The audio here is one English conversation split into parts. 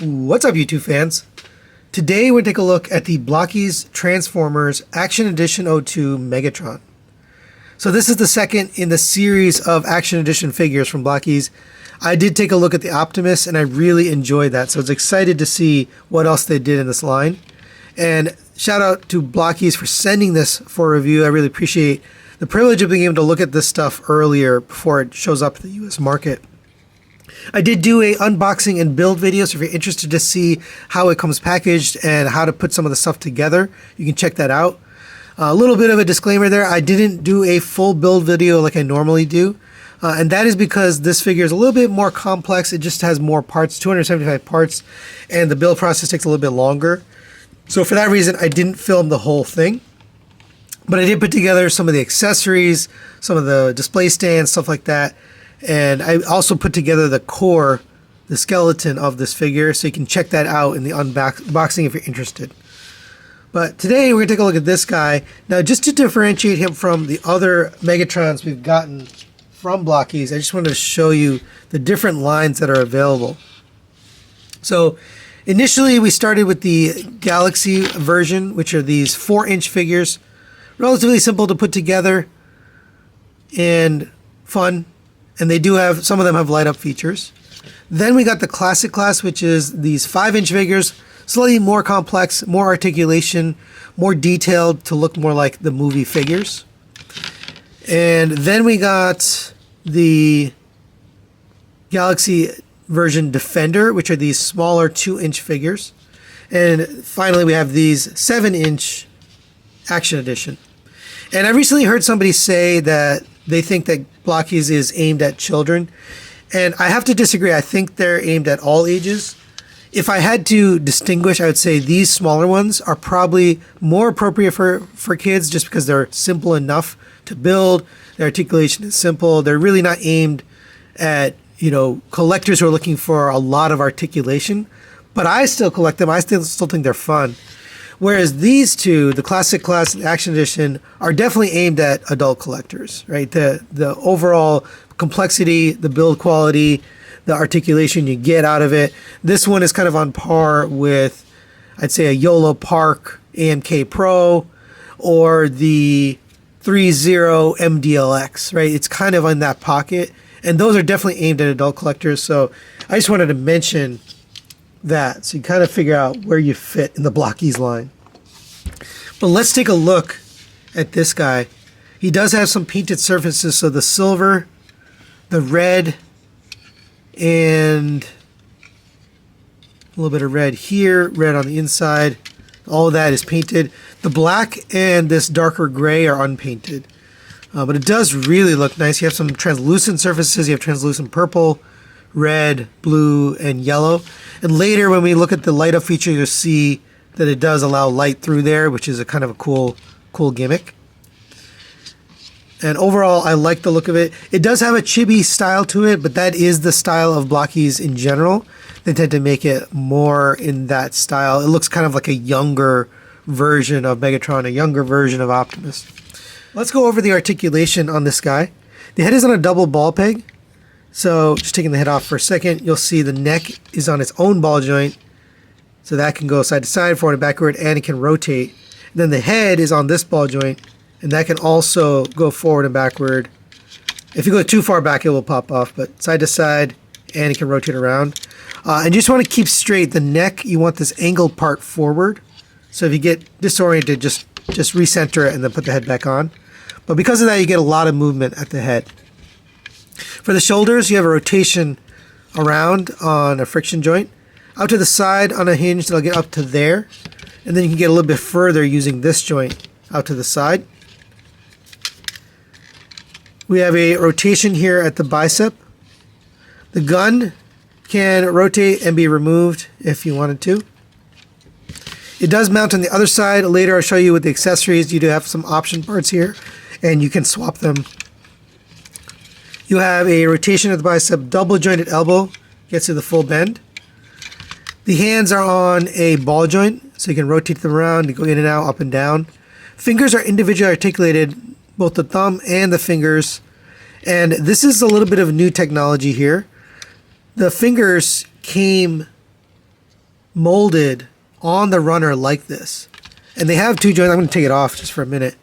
What's up, YouTube fans? Today we're going to take a look at the Blokees Transformers Action Edition 02 Megatron. So this is the second in the series of Action Edition figures from Blokees. I did take a look at the Optimus and I really enjoyed that, so I was excited to see what else they did in this line. And shout out to Blokees for sending this for review. I really appreciate the privilege of being able to look at this stuff earlier before it shows up in the US market. I did do a unboxing and build video, so if you're interested to see how it comes packaged and how to put some of the stuff together, you can check that out. A little bit of a disclaimer there, I didn't do a full build video like I normally do, and that is because this figure is a little bit more complex. It just has more parts, 275 parts, and the build process takes a little bit longer. So for that reason, I didn't film the whole thing, but I did put together some of the accessories, some of the display stands, stuff like that. And I also put together the core, the skeleton of this figure, so you can check that out in the unboxing if you're interested. But today we're going to take a look at this guy. Now, just to differentiate him from the other Megatrons we've gotten from Blokees, I just wanted to show you the different lines that are available. So initially we started with the Galaxy version, which are these 4-inch figures. Relatively simple to put together and fun. And they do have, some of them have light up features. Then we got the classic class, which is these 5-inch figures, slightly more complex, more articulation, more detailed to look more like the movie figures. And then we got the Galaxy version Defender, which are these smaller 2-inch figures. And finally we have these 7-inch Action Edition. And I recently heard somebody say that they think that Blokees is aimed at children, and I have to disagree. I think they're aimed at all ages. If I had to distinguish, I would say these smaller ones are probably more appropriate for kids just because they're simple enough to build. Their articulation is simple. They're really not aimed at, collectors who are looking for a lot of articulation, but I still collect them. I still think they're fun. Whereas these two, the Classic Class and Action Edition, are definitely aimed at adult collectors, right? The overall complexity, the build quality, the articulation you get out of it. This one is kind of on par with, I'd say, a YOLO Park AMK Pro or the 3.0 MDLX, right? It's kind of in that pocket. And those are definitely aimed at adult collectors. So I just wanted to mention that, so you kind of figure out where you fit in the Blokees line. But let's take a look at this guy. He does have some painted surfaces, so the silver, the red, and a little bit of red here, red on the inside. All of that is painted. The black and this darker gray are unpainted. But it does really look nice. You have some translucent surfaces. You have translucent purple, red, blue, and yellow. And later when we look at the light up feature, you'll see that it does allow light through there, which is a kind of a cool gimmick. And overall, I like the look of it. It does have a chibi style to it, but that is the style of Blokees in general. They tend to make it more in that style. It looks kind of like a younger version of Megatron, a younger version of Optimus. Let's go over the articulation on this guy. The head is on a double ball peg. So just taking the head off for a second, you'll see the neck is on its own ball joint. So that can go side to side, forward and backward, and it can rotate. And then the head is on this ball joint, and that can also go forward and backward. If you go too far back, it will pop off, but side to side, and it can rotate around. And you just want to keep straight. The neck, you want this angled part forward. So if you get disoriented, just recenter it and then put the head back on. But because of that, you get a lot of movement at the head. For the shoulders, you have a rotation around on a friction joint. Out to the side on a hinge, that'll get up to there. And then you can get a little bit further using this joint out to the side. We have a rotation here at the bicep. The gun can rotate and be removed if you wanted to. It does mount on the other side. Later I'll show you with the accessories. You do have some option parts here, and you can swap them. You have a rotation of the bicep, double jointed elbow, gets to the full bend. The hands are on a ball joint, so you can rotate them around and go in and out, up and down. Fingers are individually articulated, both the thumb and the fingers. And this is a little bit of new technology here. The fingers came molded on the runner like this. And they have two joints. I'm going to take it off just for a minute.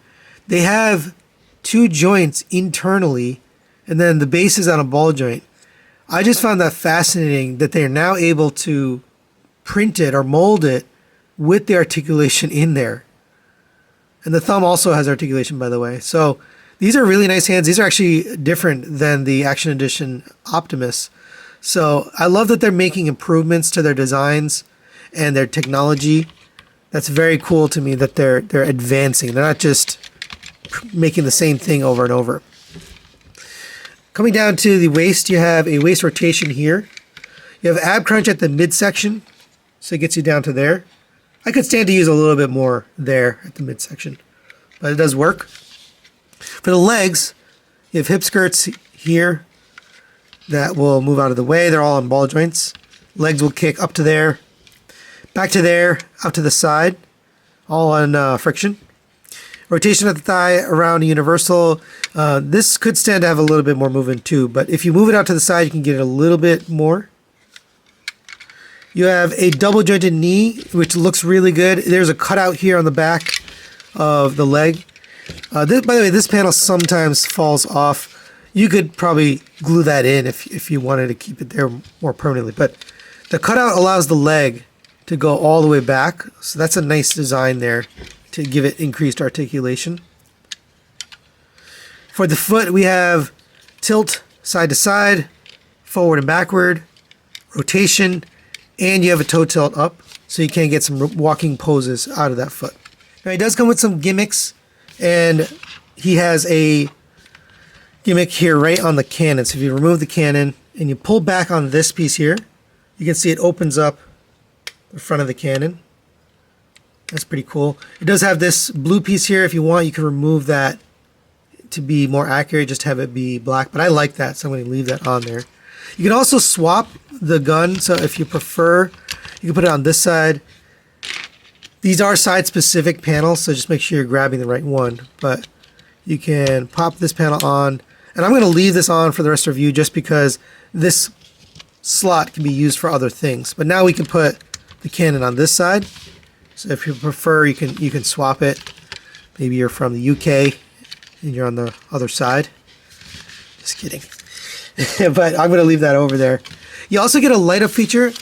They have two joints internally, and then the base is on a ball joint. I just found that fascinating that they're now able to print it or mold it with the articulation in there. And the thumb also has articulation, by the way. So these are really nice hands. These are actually different than the Action Edition Optimus. So I love that they're making improvements to their designs and their technology. That's very cool to me that they're advancing. They're not just making the same thing over and over. Coming down to the waist, you have a waist rotation here. You have ab crunch at the midsection, so it gets you down to there. I could stand to use a little bit more there at the midsection, but it does work. For the legs, you have hip skirts here that will move out of the way. They're all on ball joints. Legs will kick up to there, back to there, out to the side, all on friction. Rotation of the thigh around a universal. This could stand to have a little bit more movement too, but if you move it out to the side, you can get it a little bit more. You have a double jointed knee, which looks really good. There's a cutout here on the back of the leg. By the way, this panel sometimes falls off. You could probably glue that in if you wanted to keep it there more permanently, but the cutout allows the leg to go all the way back, so that's a nice design there to give it increased articulation. For the foot, we have tilt side to side, forward and backward, rotation, and you have a toe tilt up, so you can get some walking poses out of that foot. Now, he does come with some gimmicks, and he has a gimmick here right on the cannon. So if you remove the cannon and you pull back on this piece here, you can see it opens up the front of the cannon. That's pretty cool. It does have this blue piece here. If you want, you can remove that to be more accurate, just have it be black, but I like that, so I'm going to leave that on there. You can also swap the gun, so if you prefer, you can put it on this side. These are side-specific panels, so just make sure you're grabbing the right one, but you can pop this panel on, and I'm going to leave this on for the rest of you just because this slot can be used for other things. But now we can put the cannon on this side, so if you prefer, you can swap it. Maybe you're from the UK and you're on the other side. Just kidding. But I'm going to leave that over there. You also get a light up feature,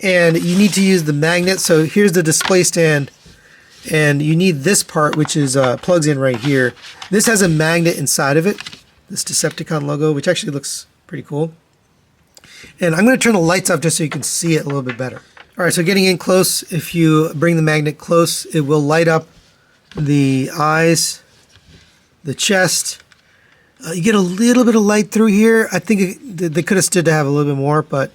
and you need to use the magnet. So here's the display stand, and you need this part, which is plugs in right here. This has a magnet inside of it, this Decepticon logo, which actually looks pretty cool. And I'm going to turn the lights off just so you can see it a little bit better. All right, so getting in close, if you bring the magnet close, it will light up the eyes, the chest. You get a little bit of light through here. I think they could have stood to have a little bit more, but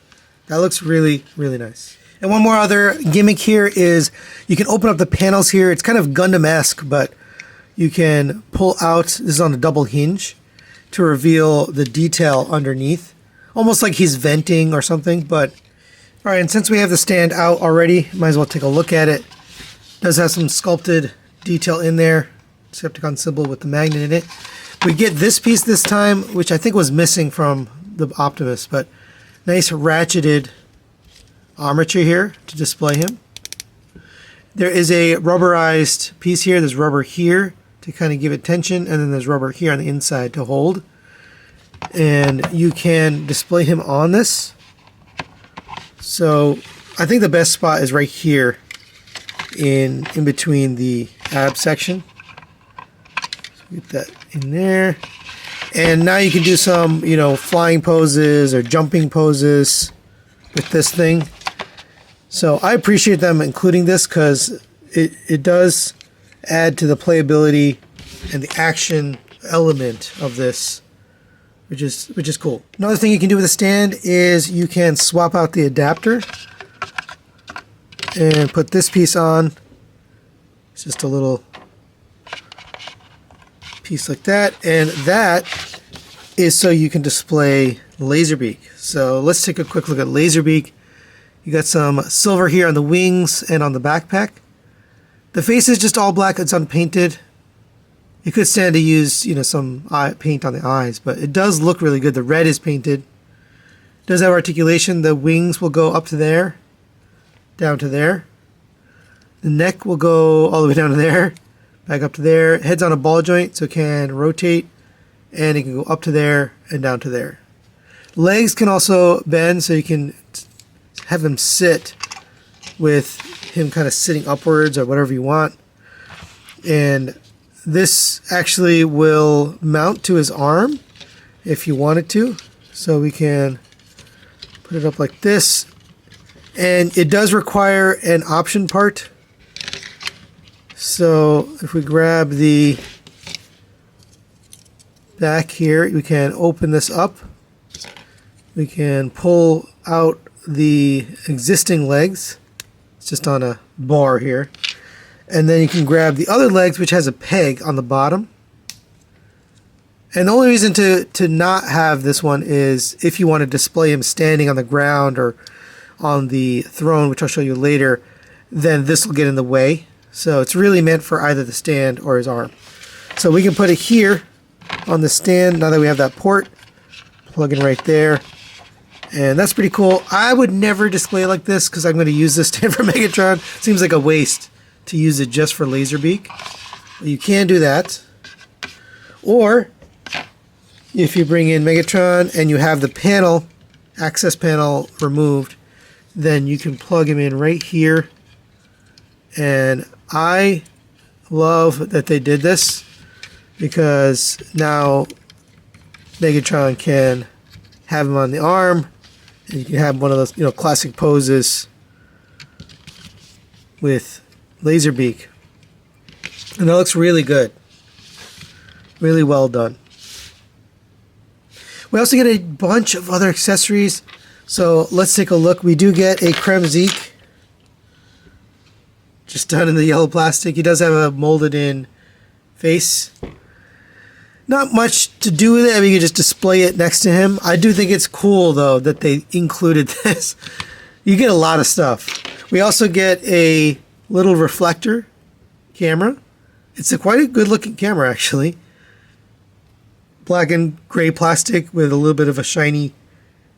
that looks really, really nice. And one more other gimmick here is you can open up the panels here. It's kind of Gundam-esque, but you can pull out, this is on a double hinge, to reveal the detail underneath. Almost like he's venting or something, but all right, and since we have the stand out already, might as well take a look at it. It does have some sculpted detail in there. Decepticon symbol with the magnet in it. We get this piece this time, which I think was missing from the Optimus, but nice ratcheted armature here to display him. There is a rubberized piece here. There's rubber here to kind of give it tension, and then there's rubber here on the inside to hold. And you can display him on this. So I think the best spot is right here in between the ab section. So get that in there. And now you can do some, flying poses or jumping poses with this thing. So I appreciate them including this because it does add to the playability and the action element of this, which is cool. Another thing you can do with the stand is you can swap out the adapter and put this piece on. It's just a little piece like that, and that is so you can display Laserbeak. So let's take a quick look at Laserbeak. You got some silver here on the wings and on the backpack. The face is just all black, it's unpainted. You could stand to use, some paint on the eyes, but it does look really good. The red is painted. It does have articulation. The wings will go up to there. down to there. The neck will go all the way down to there, back up to there. Head's on a ball joint, so it can rotate, and it can go up to there and down to there. Legs can also bend, so you can have him sit with him kind of sitting upwards or whatever you want. And this actually will mount to his arm if you wanted to. So we can put it up like this. And it does require an option part. So if we grab the back here, we can open this up. We can pull out the existing legs. It's just on a bar here. And then you can grab the other legs, which has a peg on the bottom. And the only reason to not have this one is if you want to display him standing on the ground or on the throne, which I'll show you later, then this will get in the way. So it's really meant for either the stand or his arm. So we can put it here on the stand now that we have that port. Plug in right there. And that's pretty cool. I would never display it like this because I'm going to use this stand for Megatron. Seems like a waste to use it just for Laserbeak. But you can do that. Or if you bring in Megatron and you have the panel, access panel removed, then you can plug him in right here. And I love that they did this because now Megatron can have him on the arm, and you can have one of those, classic poses with Laserbeak. And that looks really good. Really well done. We also get a bunch of other accessories. So let's take a look. We do get a Kremzeek, just done in the yellow plastic. He does have a molded in face. Not much to do with it. I mean, you can just display it next to him. I do think it's cool, though, that they included this. You get a lot of stuff. We also get a little reflector camera. It's quite a good-looking camera, actually. Black and gray plastic with a little bit of a shiny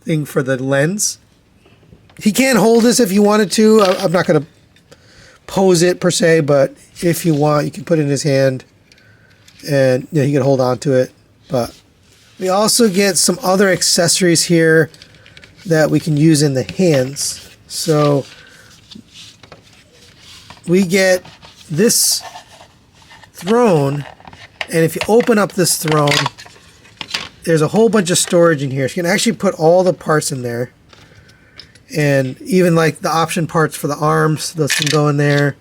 thing for the lens. He can hold this if you wanted to. I'm not going to pose it, per se, but if you want, you can put it in his hand. And he can hold on to it. But we also get some other accessories here that we can use in the hands. So we get this throne, and if you open up this throne, there's a whole bunch of storage in here. So you can actually put all the parts in there. And even like the option parts for the arms, those can go in there.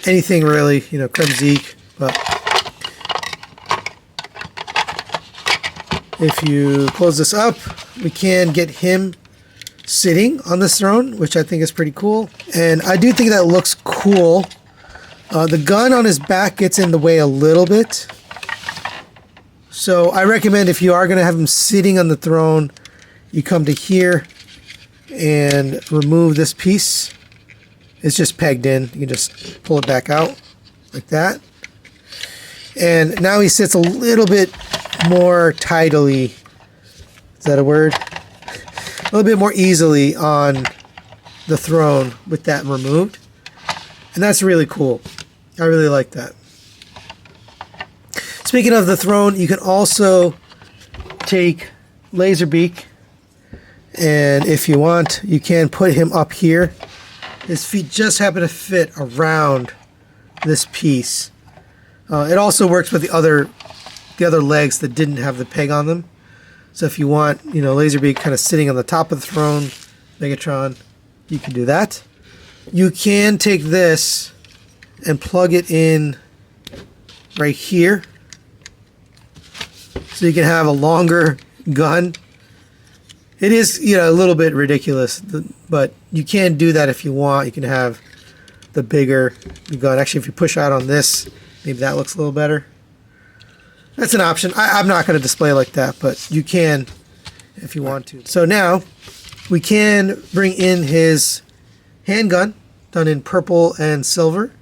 Anything really, Kremzeek, but if you close this up, we can get him sitting on this throne, which I think is pretty cool. And I do think that looks cool. The gun on his back gets in the way a little bit. So I recommend if you are going to have him sitting on the throne, you come to here and remove this piece. It's just pegged in. You can just pull it back out like that. And now he sits a little bit more tidily. Is that a word? A little bit more easily on the throne with that removed. And that's really cool. I really like that. Speaking of the throne, you can also take Laserbeak, and if you want, you can put him up here. His feet just happen to fit around this piece. It also works with the other legs that didn't have the peg on them. So if you want, Laserbeak kind of sitting on the top of the throne, Megatron, you can do that. You can take this and plug it in right here. So you can have a longer gun. It is, a little bit ridiculous, but you can do that if you want. You can have the bigger gun. Actually, if you push out on this, maybe that looks a little better. That's an option. I'm not going to display like that, but you can if you want to. So now we can bring in his handgun, done in purple and silver.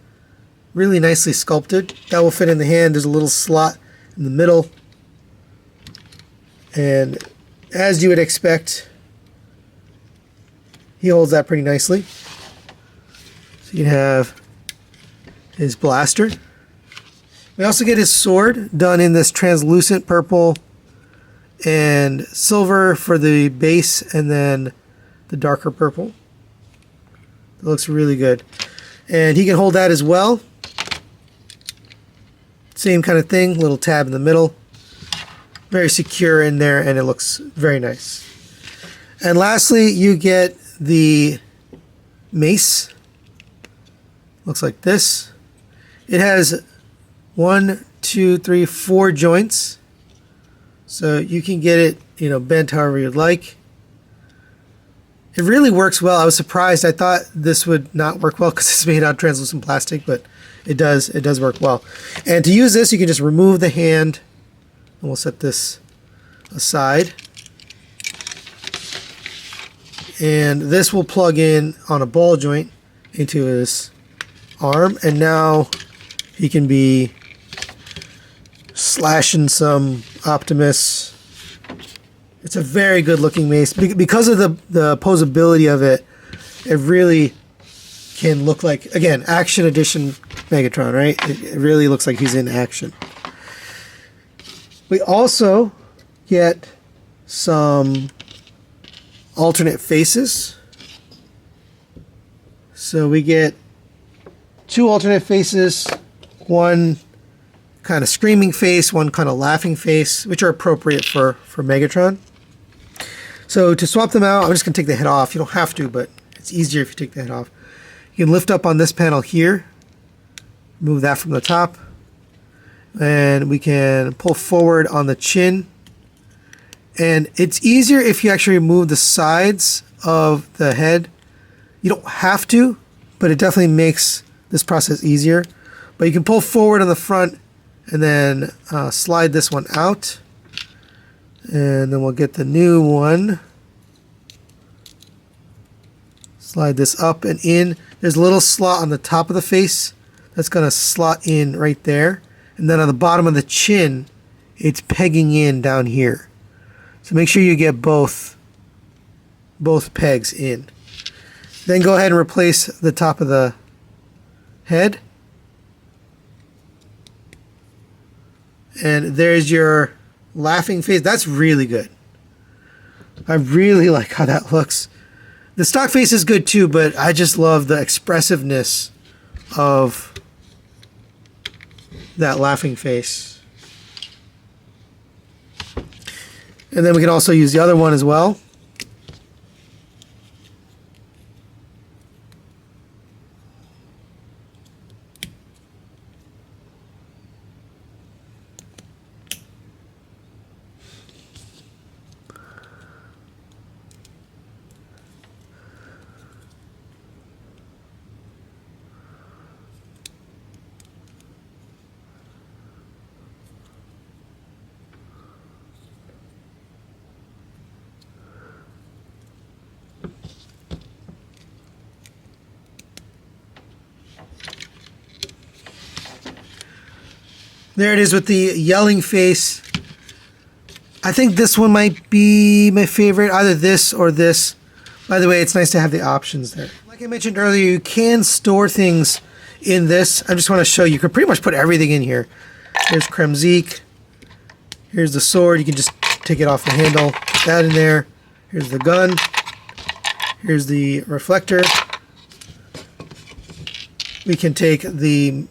Really nicely sculpted. That will fit in the hand. There's a little slot in the middle. And as you would expect, he holds that pretty nicely. So you can have his blaster. We also get his sword done in this translucent purple and silver for the base, and then the darker purple. It looks really good. And he can hold that as well. Same kind of thing, little tab in the middle. Very secure in there, and it looks very nice. And lastly, you get the mace. Looks like this. It has 1, 2, 3, 4 joints. So you can get it, bent however you'd like. It really works well. I was surprised. I thought this would not work well because it's made out of translucent plastic, but it does work well. And to use this, you can just remove the hand, and we'll set this aside. And this will plug in on a ball joint into his arm, and now he can be slashing some Optimus. It's a very good looking mace. Because of the posability of it, it really can look like, again, Action Edition Megatron, right? It really looks like he's in action. We also get some alternate faces. So we get 2 alternate faces, one kind of screaming face, one kind of laughing face, which are appropriate for Megatron. So to swap them out, I'm just going to take the head off. You don't have to, but it's easier if you take the head off. You can lift up on this panel here, move that from the top, and we can pull forward on the chin. And it's easier if you actually remove the sides of the head. You don't have to, but it definitely makes this process easier. But you can pull forward on the front and then slide this one out. And then we'll get the new one. Slide this up and in. There's a little slot on the top of the face that's going to slot in right there. And then on the bottom of the chin, it's pegging in down here. So make sure you get both pegs in. Then go ahead and replace the top of the head. And there's your laughing face. That's really good. I really like how that looks. The stock face is good too, but I just love the expressiveness of that laughing face. And then we can also use the other one as well. There it is with the yelling face. I think this one might be my favorite, either this or this. By the way, it's nice to have the options there. Like I mentioned earlier, you can store things in this. I just want to show you. You can pretty much put everything in here. Here's Kremzeek. Here's the sword. You can just take it off the handle. Put that in there. Here's the gun. Here's the reflector. We can take the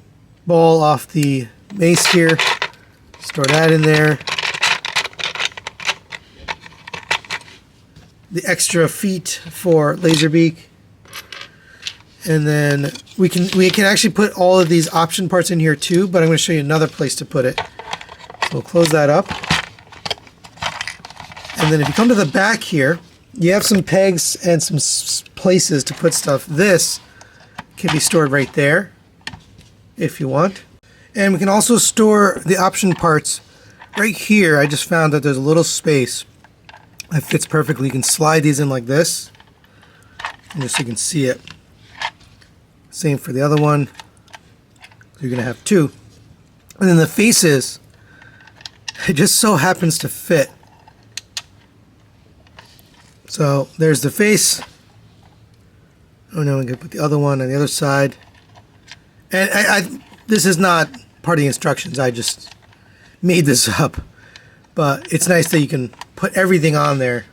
ball off the mace here, store that in there. The extra feet for Laserbeak, and then we can actually put all of these option parts in here too. But I'm going to show you another place to put it. So we'll close that up, and then if you come to the back here, you have some pegs and some places to put stuff. This can be stored right there if you want. And we can also store the option parts right here. I just found that there's a little space that fits perfectly. You can slide these in like this, and just so you can see it. Same for the other one. You're going to have 2. And then the faces, it just so happens to fit. So there's the face, Oh no, I'm going to put the other one on the other side. And this is not part of the instructions. I just made this up. But it's nice that you can put everything on there.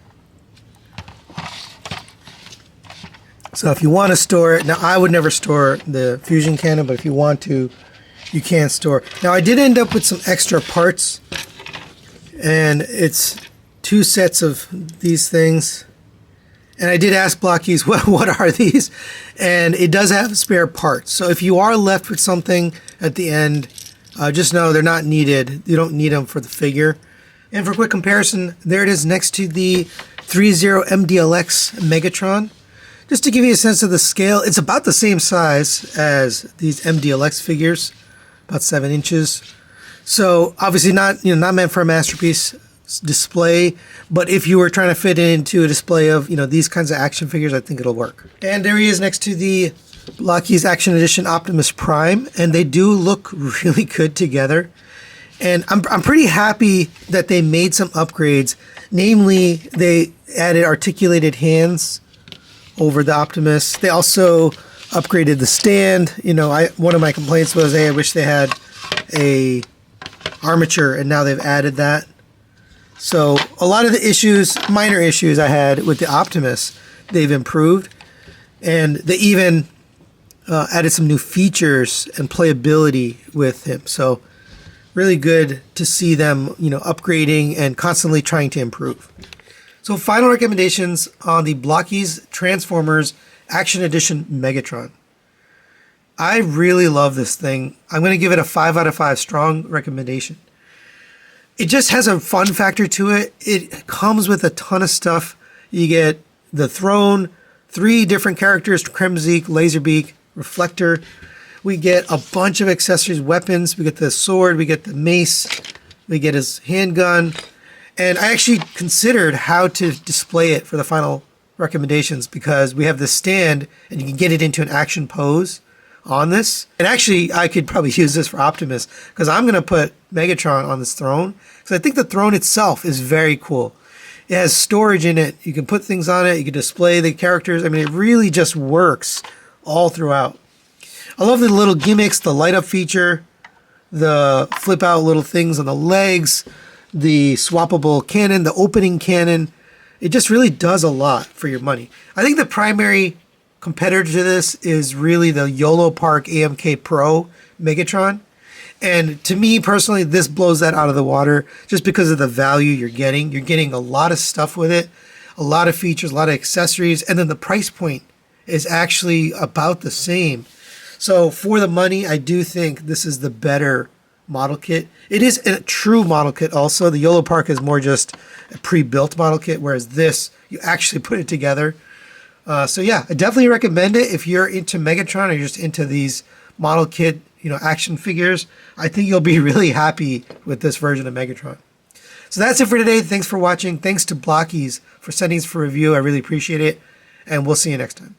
So if you want to store it, now I would never store the fusion cannon, but if you want to, you can store. Now I did end up with some extra parts, and it's 2 sets of these things. And I did ask Blokees, what are these? And it does have spare parts. So if you are left with something at the end, just know they're not needed. You don't need them for the figure. And for a quick comparison, there it is next to the 3.0 MDLX Megatron. Just to give you a sense of the scale, it's about the same size as these MDLX figures, about 7 inches. So obviously not meant for a masterpiece display, but if you were trying to fit it into a display of these kinds of action figures, I think it'll work. And there he is next to the Blokees Action Edition Optimus Prime, and they do look really good together. And I'm pretty happy that they made some upgrades. Namely, they added articulated hands over the Optimus. They also upgraded the stand. One of my complaints was, hey, I wish they had a armature, and now they've added that. So a lot of the issues, minor issues I had with the Optimus, they've improved. And they even added some new features and playability with him. So really good to see them, upgrading and constantly trying to improve. So final recommendations on the Blokees Transformers Action Edition Megatron. I really love this thing. I'm going to give it a 5 out of 5 strong recommendation. It just has a fun factor to it. It comes with a ton of stuff. You get the throne, 3 different characters, Kremzeek, Laserbeak, Reflector. We get a bunch of accessories, weapons. We get the sword, we get the mace, we get his handgun. And I actually considered how to display it for the final recommendations, because we have this stand and you can get it into an action pose on this. And actually, I could probably use this for Optimus, because I'm going to put Megatron on this throne, because I think the throne itself is very cool. It has storage in it. You can put things on it. You can display the characters. I mean, it really just works all throughout. I love the little gimmicks, the light up feature, the flip out little things on the legs, the swappable cannon, the opening cannon. It just really does a lot for your money. I think the primary competitor to this is really the YOLO Park AMK Pro Megatron. And to me personally, this blows that out of the water just because of the value you're getting. You're getting a lot of stuff with it, a lot of features, a lot of accessories, and then the price point is actually about the same. So for the money, I do think this is the better model kit. It is a true model kit also. The YOLO Park is more just a pre-built model kit, whereas this, you actually put it together. So yeah, I definitely recommend it if you're into Megatron or you're just into these model kit, action figures. I think you'll be really happy with this version of Megatron. So that's it for today. Thanks for watching. Thanks to Blokees for sending this for review. I really appreciate it. And we'll see you next time.